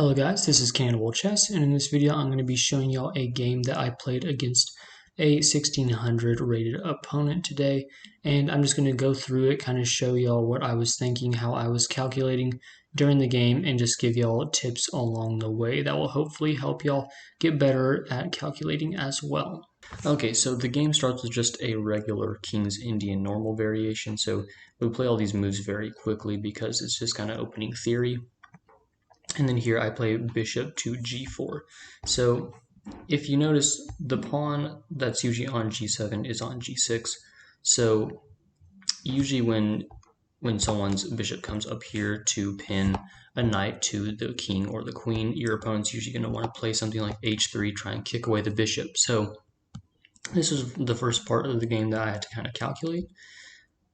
Hello guys, this is CannibalChess, and in this video I'm going to be showing y'all a game that I played against a 1600 rated opponent today, and I'm just going to go through it, kind of show y'all what I was thinking, how I was calculating during the game, and just give y'all tips along the way that will hopefully help y'all get better at calculating as well. Okay, so the game starts with just a regular King's Indian normal variation, so we play all these moves very quickly because it's just kind of opening theory. And then here I play bishop to g4. So if you notice, the pawn that's usually on g7 is on g6. So usually when someone's bishop comes up here to pin a knight to the king or the queen, your opponent's usually going to want to play something like h3, try and kick away the bishop. So this is the first part of the game that I had to kind of calculate.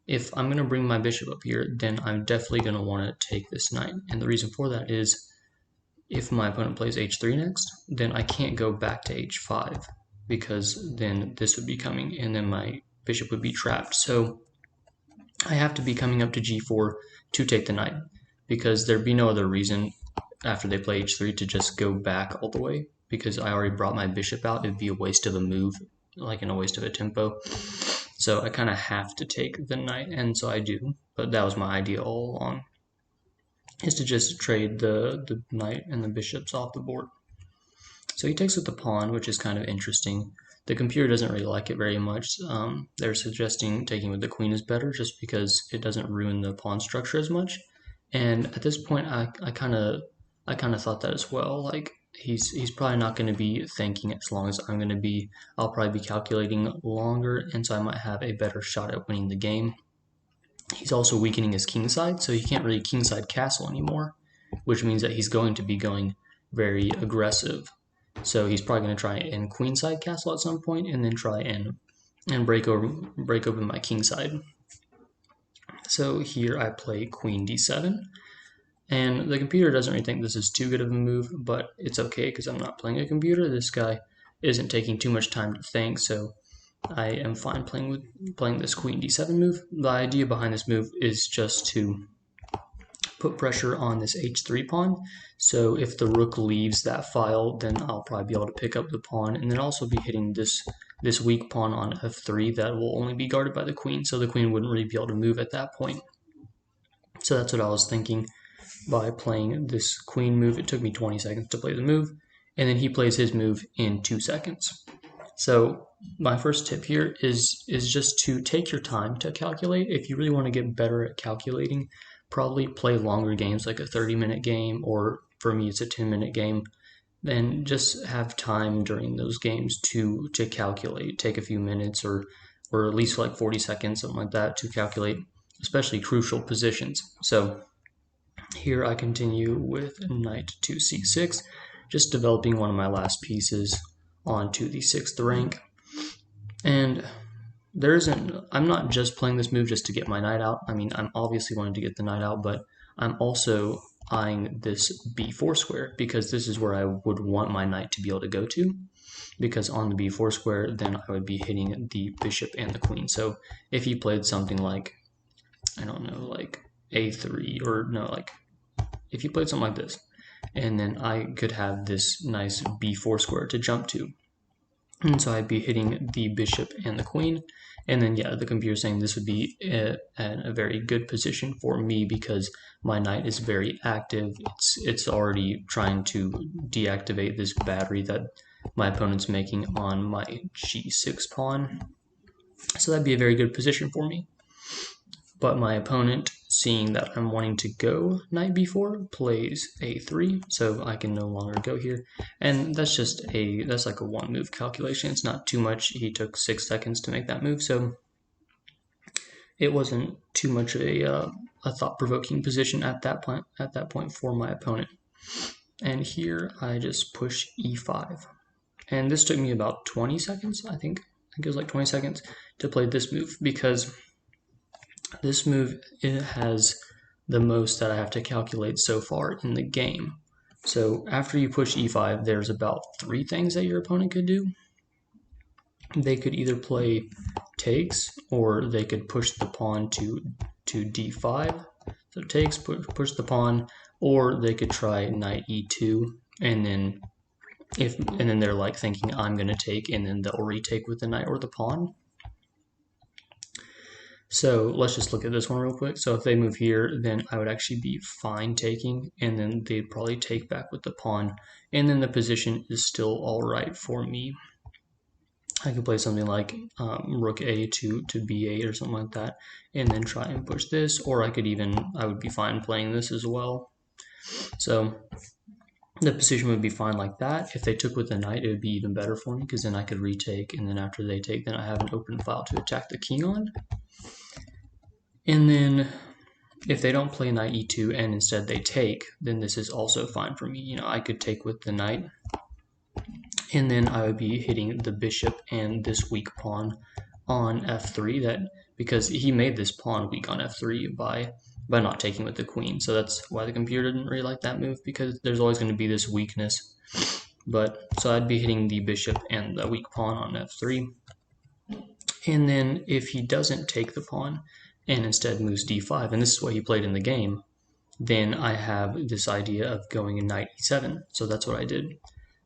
If I'm going to bring my bishop up here, then I'm definitely going to want to take this knight. And the reason for that is, if my opponent plays h3 next, then I can't go back to h5 because then this would be coming and then my bishop would be trapped. So I have to be coming up to g4 to take the knight because there'd be no other reason after they play h3 to just go back all the way because I already brought my bishop out. It'd be a waste of a move, like in a waste of a tempo. So I kind of have to take the knight, and so I do, but that was my idea all along, is to just trade the knight and the bishops off the board. So he takes with the pawn, which is kind of interesting. The computer doesn't really like it very much. They're suggesting taking with the queen is better just because it doesn't ruin the pawn structure as much. And at this point, I kind of thought that as well. Like he's probably not going to be thinking as long as I'm going to be. I'll probably be calculating longer, and so I might have a better shot at winning the game. He's also weakening his kingside, so he can't really kingside castle anymore, which means that he's going to be going very aggressive. So he's probably going to try and queenside castle at some point, and then try and break open my kingside. So here I play queen d7, and the computer doesn't really think this is too good of a move, but it's okay because I'm not playing a computer. This guy isn't taking too much time to think, so I am fine playing this queen d7 move. The idea behind this move is just to put pressure on this h3 pawn. So if the rook leaves that file, then I'll probably be able to pick up the pawn, and then also be hitting this weak pawn on f3 that will only be guarded by the queen. So the queen wouldn't really be able to move at that point. So that's what I was thinking by playing this queen move. It took me 20 seconds to play the move, and then he plays his move in 2 seconds. So my first tip here is just to take your time to calculate. If you really want to get better at calculating, probably play longer games, like a 30-minute game, or for me it's a 10-minute game. Then just have time during those games to calculate. Take a few minutes or at least like 40 seconds, something like that, to calculate, especially crucial positions. So here I continue with knight to c6, just developing one of my last pieces onto the 6th rank. And I'm not just playing this move just to get my knight out. I mean, I'm obviously wanting to get the knight out, but I'm also eyeing this b4 square because this is where I would want my knight to be able to go to, because on the b4 square, then I would be hitting the bishop and the queen. So if he played something like, I don't know, like a3, or no, like if he played something like this, and then I could have this nice b4 square to jump to. And so I'd be hitting the bishop and the queen. And then, yeah, the computer's saying this would be a very good position for me because my knight is very active. It's already trying to deactivate this battery that my opponent's making on my g6 pawn. So that'd be a very good position for me. But my opponent, seeing that I'm wanting to go knight b4, plays a3, so I can no longer go here. And that's like a one move calculation. It's not too much. He took 6 seconds to make that move, so it wasn't too much of a thought-provoking position at that point for my opponent. And here I just push e5, and this took me about 20 seconds. I think it was like 20 seconds to play this move, because this move, it has the most that I have to calculate so far in the game. So after you push e5, there's about 3 things that your opponent could do. They could either play takes, or they could push the pawn to d5. So So it takes, push the pawn, or they could try knight e2, and then they're like thinking I'm going to take, and then they'll retake with the knight or the pawn. So let's just look at this one real quick. So if they move here, then I would actually be fine taking, and then they'd probably take back with the pawn, and then the position is still all right for me. I could play something like rook a to b8 or something like that, and then try and push this, or I would be fine playing this as well. So the position would be fine like that. If they took with the knight, it would be even better for me, because then I could retake, and then after they take, then I have an open file to attack the king on. And then if they don't play knight e2 and instead they take, then this is also fine for me. You know, I could take with the knight, and then I would be hitting the bishop and this weak pawn on f3, because he made this pawn weak on f3 by not taking with the queen. So that's why the computer didn't really like that move, because there's always going to be this weakness. So I'd be hitting the bishop and the weak pawn on f3. And then if he doesn't take the pawn and instead moves d5, and this is what he played in the game, then I have this idea of going in knight e7. So that's what I did.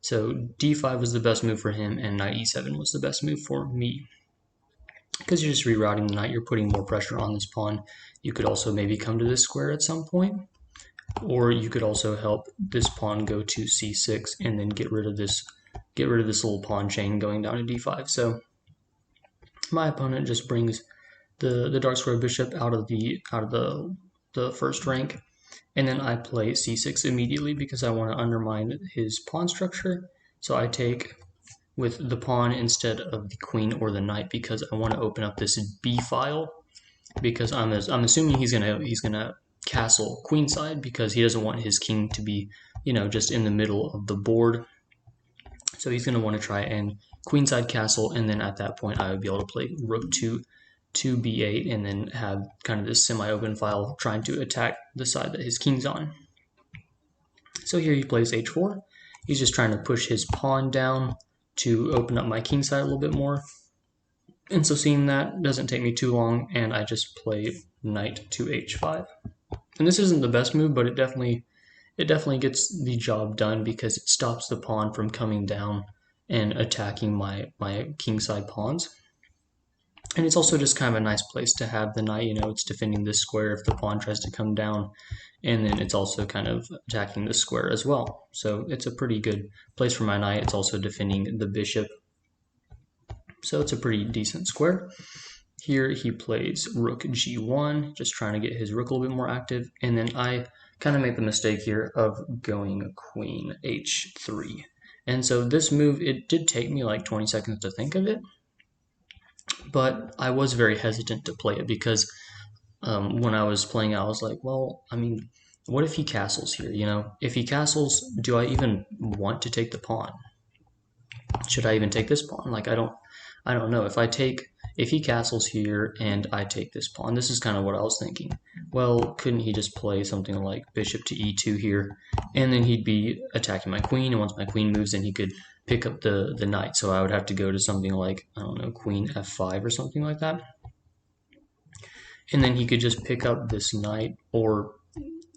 So d5 was the best move for him, and knight e7 was the best move for me. Because you're just rerouting the knight, you're putting more pressure on this pawn. You could also maybe come to this square at some point, or you could also help this pawn go to c6 and then get rid of this little pawn chain going down to d5. So my opponent just brings the dark square bishop out of the first rank, and then I play c6 immediately because I want to undermine his pawn structure. So I take with the pawn instead of the queen or the knight, because I want to open up this b file, because I'm assuming he's gonna castle queenside, because he doesn't want his king to be, you know, just in the middle of the board. So he's gonna want to try and queenside castle, and then at that point I would be able to play rook to b8, and then have kind of this semi-open file trying to attack the side that his king's on. So here he plays h4. He's just trying to push his pawn down to open up my king side a little bit more. And so seeing that doesn't take me too long, and I just play knight to h5. And this isn't the best move, but it definitely gets the job done, because it stops the pawn from coming down and attacking my kingside pawns. And it's also just kind of a nice place to have the knight. You know, it's defending this square if the pawn tries to come down, and then it's also kind of attacking the square as well. So it's a pretty good place for my knight. It's also defending the bishop. So it's a pretty decent square. Here he plays rook g1, just trying to get his rook a little bit more active. And then I kind of make the mistake here of going queen h3. And so this move, it did take me like 20 seconds to think of it, but I was very hesitant to play it, because when I was playing, I was like, well, I mean, what if he castles here? You know, if he castles, do I even want to take the pawn? Should I even take this pawn? Like, I don't know. If he castles here and I take this pawn, this is kind of what I was thinking. Well, couldn't he just play something like bishop to e2 here, and then he'd be attacking my queen, and once my queen moves, then he could pick up the knight. So I would have to go to something like, I don't know, queen f5 or something like that. And then he could just pick up this knight, or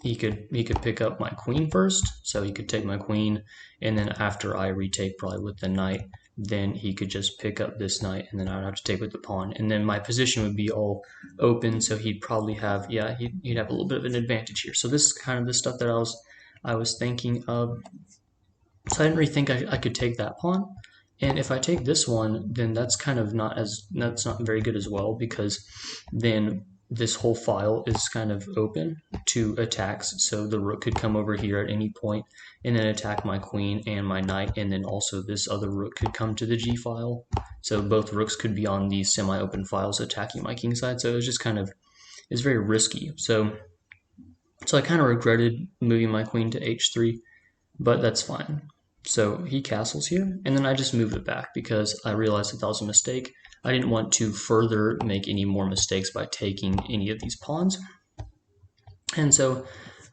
he could pick up my queen first. So he could take my queen, and then after I retake probably with the knight, then he could just pick up this knight, and then I would have to take with the pawn, and then my position would be all open. So he'd probably have, yeah, he'd have a little bit of an advantage here. So this is kind of the stuff that I was thinking of. So I didn't really think I could take that pawn. And if I take this one, then that's not very good as well, because then this whole file is kind of open to attacks. So the rook could come over here at any point and then attack my queen and my knight, and then also this other rook could come to the g file. So both rooks could be on these semi-open files attacking my king side. So it was just it's very risky. So I kind of regretted moving my queen to h3, but that's fine. So he castles here, and then I just move it back, because I realized that was a mistake. I didn't want to further make any more mistakes by taking any of these pawns. And so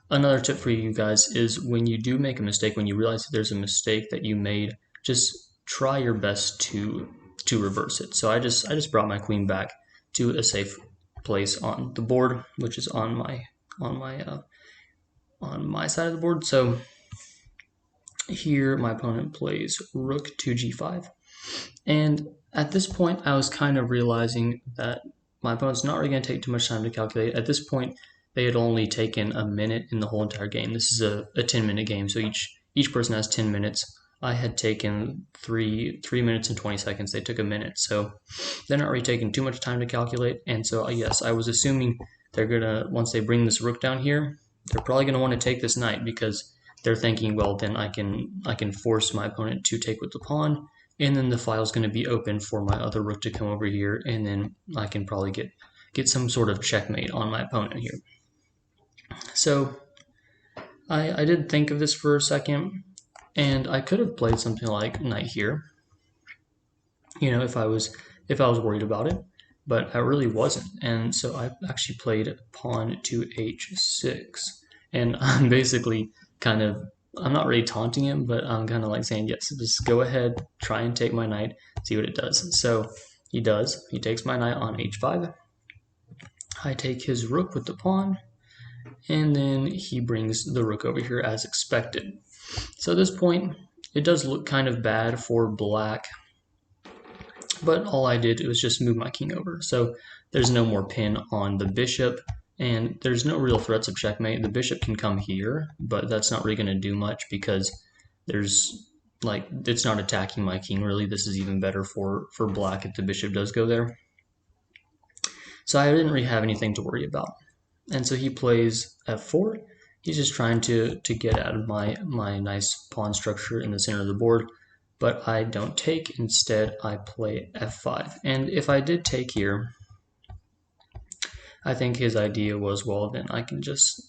another tip for you guys is, when you do make a mistake, when you realize that there's a mistake that you made, just try your best to reverse it. So I just brought my queen back to a safe place on the board, which is on my on my side of the board. So here my opponent plays rook to g5. And at this point, I was kind of realizing that my opponent's not really going to take too much time to calculate. At this point, they had only taken a minute in the whole entire game. This is a 10-minute game, so each person has 10 minutes. I had taken 3 minutes and 20 seconds. They took a minute, so they're not really taking too much time to calculate. And so, yes, I was assuming they're gonna, once they bring this rook down here, they're probably gonna want to take this knight because they're thinking, well, then I can force my opponent to take with the pawn, and then the file's going to be open for my other rook to come over here, and then I can probably get some sort of checkmate on my opponent here. So I did think of this for a second, and I could have played something like knight here, you know, if I was worried about it, but I really wasn't. And so I actually played pawn to h6, and I'm basically kind of, I'm not really taunting him, but I'm kind of like saying, yes, just go ahead, try and take my knight, see what it does. So he does. He takes my knight on h5. I take his rook with the pawn, and then he brings the rook over here as expected. So at this point, it does look kind of bad for black, but all I did was just move my king over. So there's no more pin on the bishop, and there's no real threats of checkmate. The bishop can come here, but that's not really going to do much because there's like, it's not attacking my king really. This is even better for black if the bishop does go there. So I didn't really have anything to worry about. And so he plays f4. He's just trying to get out of my nice pawn structure in the center of the board, but I don't take. Instead, I play f5. And if I did take here, I think his idea was, well, then I can just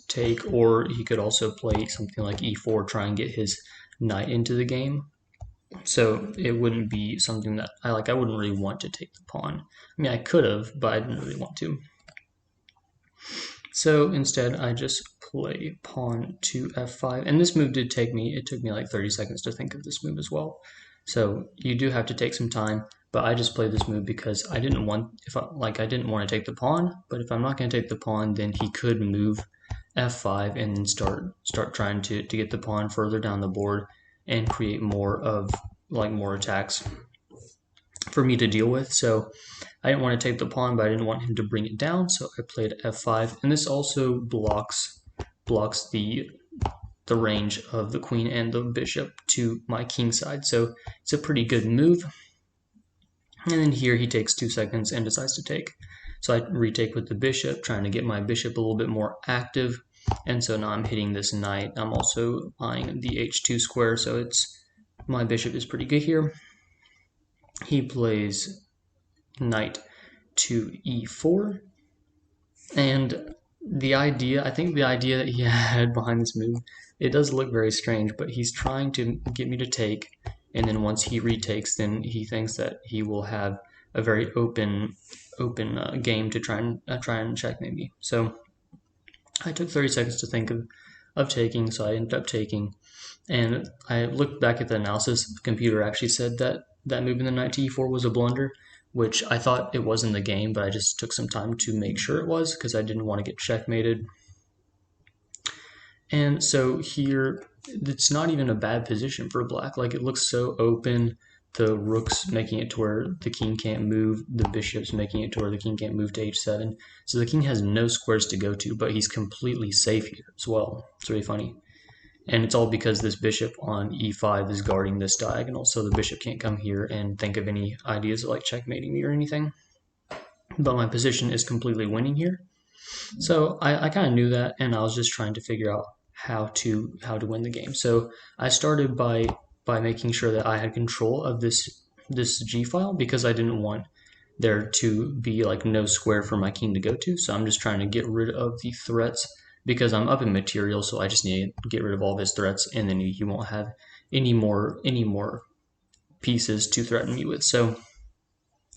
take, or he could also play something like e4, try and get his knight into the game. So it wouldn't be something that I like. I wouldn't really want to take the pawn. I mean, I could have, but I didn't really want to. So instead, I just play pawn to f5. And this move did take me, it took me like 30 seconds to think of this move as well. So you do have to take some time, but I just played this move because I didn't want, I didn't want to take the pawn, but if I'm not going to take the pawn, then he could move f5 and then start trying to get the pawn further down the board and create more of, more attacks for me to deal with. So I didn't want to take the pawn, but I didn't want him to bring it down, so I played f5, and this also blocks the range of the queen and the bishop to my king side, so it's a pretty good move. And then here he takes 2 seconds and decides to take. So I retake with the bishop, trying to get my bishop a little bit more active, and so now I'm hitting this knight. I'm also eyeing the h2 square, so my bishop is pretty good here. He plays knight to e4, and I think the idea that he had behind this move, it does look very strange, but he's trying to get me to take, and then once he retakes, then he thinks that he will have a very open game to try and checkmate me. So I took 30 seconds to think of taking, so I ended up taking, and I looked back at the analysis. The computer actually said that moving the knight to e4 was a blunder, which I thought it was in the game, but I just took some time to make sure it was because I didn't want to get checkmated. And so here, it's not even a bad position for black. Like, it looks so open. The rook's making it to where the king can't move. The bishop's making it to where the king can't move to h7. So the king has no squares to go to, but he's completely safe here as well. It's really funny. And it's all because this bishop on e5 is guarding this diagonal, so the bishop can't come here and think of any ideas of like checkmating me or anything. But my position is completely winning here. So I kind of knew that, and I was just trying to figure out how to win the game. So I started by making sure that I had control of this g file, because I didn't want there to be like no square for my king to go to. So I'm just trying to get rid of the threats, because I'm up in material, so I just need to get rid of all of his threats, and then he won't have any more pieces to threaten me with. So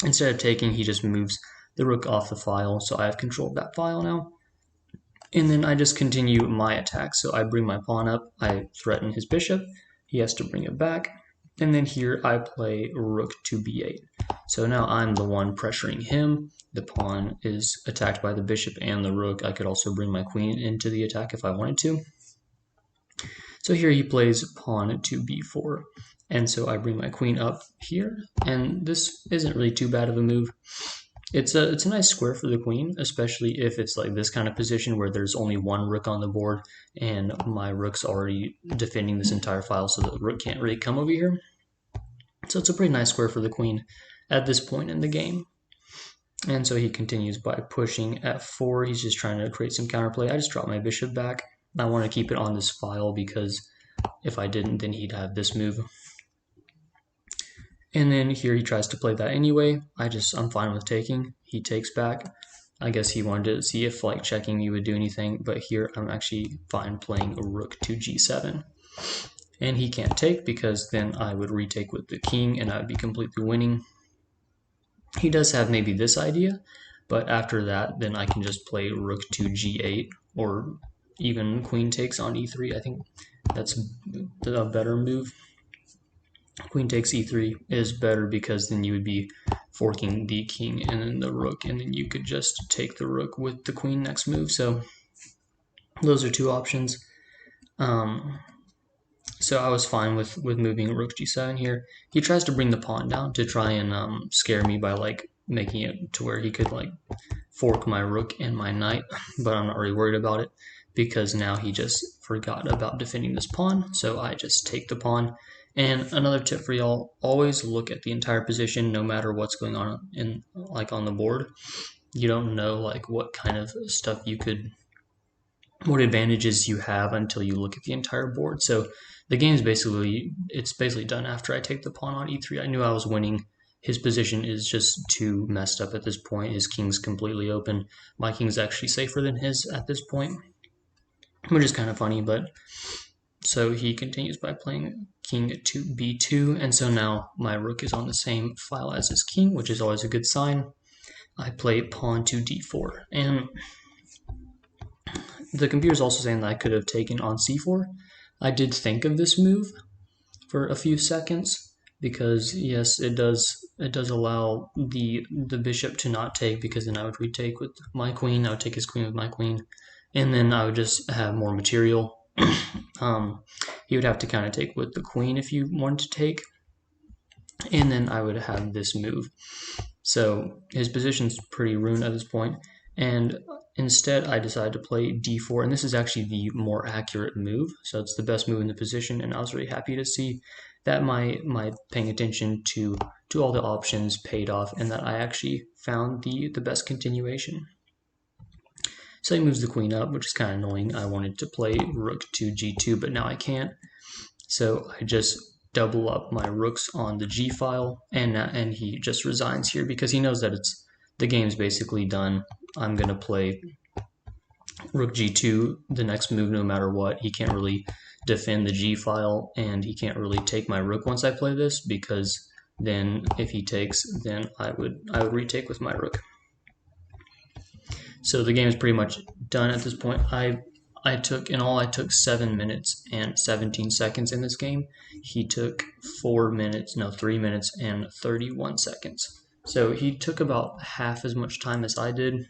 instead of taking, he just moves the rook off the file, so I have control of that file now. And then I just continue my attack. So I bring my pawn up, I threaten his bishop, he has to bring it back, And then here I play rook to b8. So now I'm the one pressuring him. The pawn is attacked by the bishop and the rook. I could also bring my queen into the attack if I wanted to. So here he plays pawn to b4. And so I bring my queen up here, and this isn't really too bad of a move. It's a nice square for the queen, especially if it's like this kind of position where there's only one rook on the board and my rook's already defending this entire file, so the rook can't really come over here. So it's a pretty nice square for the queen at this point in the game. And so he continues by pushing f4. He's just trying to create some counterplay. I just drop my bishop back. I want to keep it on this file because if I didn't, then he'd have this move. And then here he tries to play that anyway. I'm fine with taking. He takes back. I guess he wanted to see if like checking me would do anything, but here I'm actually fine playing a rook to g7. And he can't take because then I would retake with the king and I would be completely winning. He does have maybe this idea, but after that, then I can just play rook to g8 or even queen takes on e3. I think that's a better move. Queen takes e3 is better because then you would be forking the king and then the rook, and then you could just take the rook with the queen next move. So those are two options. So I was fine with moving rook g7 here. He tries to bring the pawn down to try and scare me by like making it to where he could like fork my rook and my knight, but I'm not really worried about it because now he just forgot about defending this pawn, so I just take the pawn. And another tip for y'all, always look at the entire position no matter what's going on on the board. You don't know like what kind of stuff what advantages you have until you look at the entire board. So the game's basically done after I take the pawn on e3. I knew I was winning. His position is just too messed up at this point. His king's completely open. My king's actually safer than his at this point, which is kind of funny, but so he continues by playing king to b2, and so now my rook is on the same file as his king, which is always a good sign. I play pawn to d4, and the computer's also saying that I could have taken on c4. I did think of this move for a few seconds because yes, it does allow the bishop to not take, because then I would retake with my queen. I would take his queen with my queen, and then I would just have more material. He would have to kind of take with the queen if you wanted to take, and then I would have this move. So his position's pretty ruined at this point, and instead I decided to play d4, and this is actually the more accurate move, so it's the best move in the position, and I was really happy to see that my paying attention to all the options paid off, and that I actually found the best continuation. So he moves the queen up, which is kind of annoying. I wanted to play rook to g2, but now I can't. So I just double up my rooks on the g file, and he just resigns here because he knows that the game's basically done. I'm going to play rook g2 the next move no matter what. He can't really defend the g file, and he can't really take my rook once I play this, because then if he takes, then I would retake with my rook. So the game is pretty much done at this point. I took 7 minutes and 17 seconds in this game. He took 3 minutes and 31 seconds. So he took about half as much time as I did.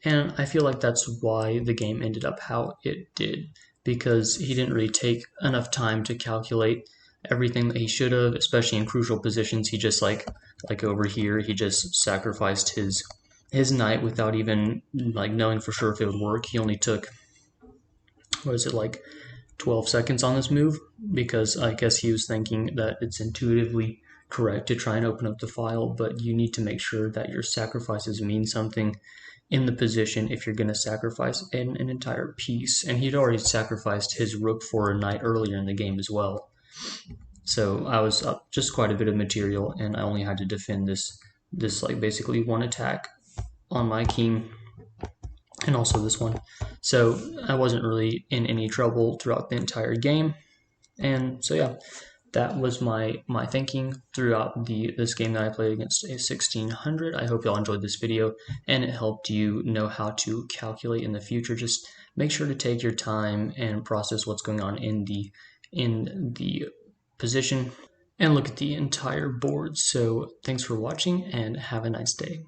And I feel like that's why the game ended up how it did, because he didn't really take enough time to calculate everything that he should have, especially in crucial positions. He just like over here, he just sacrificed his knight without even like knowing for sure if it would work. He only took, 12 seconds on this move, because I guess he was thinking that it's intuitively correct to try and open up the file, but you need to make sure that your sacrifices mean something in the position if you're going to sacrifice an entire piece. And he'd already sacrificed his rook for a knight earlier in the game as well. So I was up just quite a bit of material, and I only had to defend this like basically one attack on my king, and also this one. So I wasn't really in any trouble throughout the entire game. And so yeah, that was my thinking throughout this game that I played against a 1600. I hope y'all enjoyed this video and it helped you know how to calculate in the future. Just make sure to take your time and process what's going on in the position and look at the entire board. So thanks for watching and have a nice day.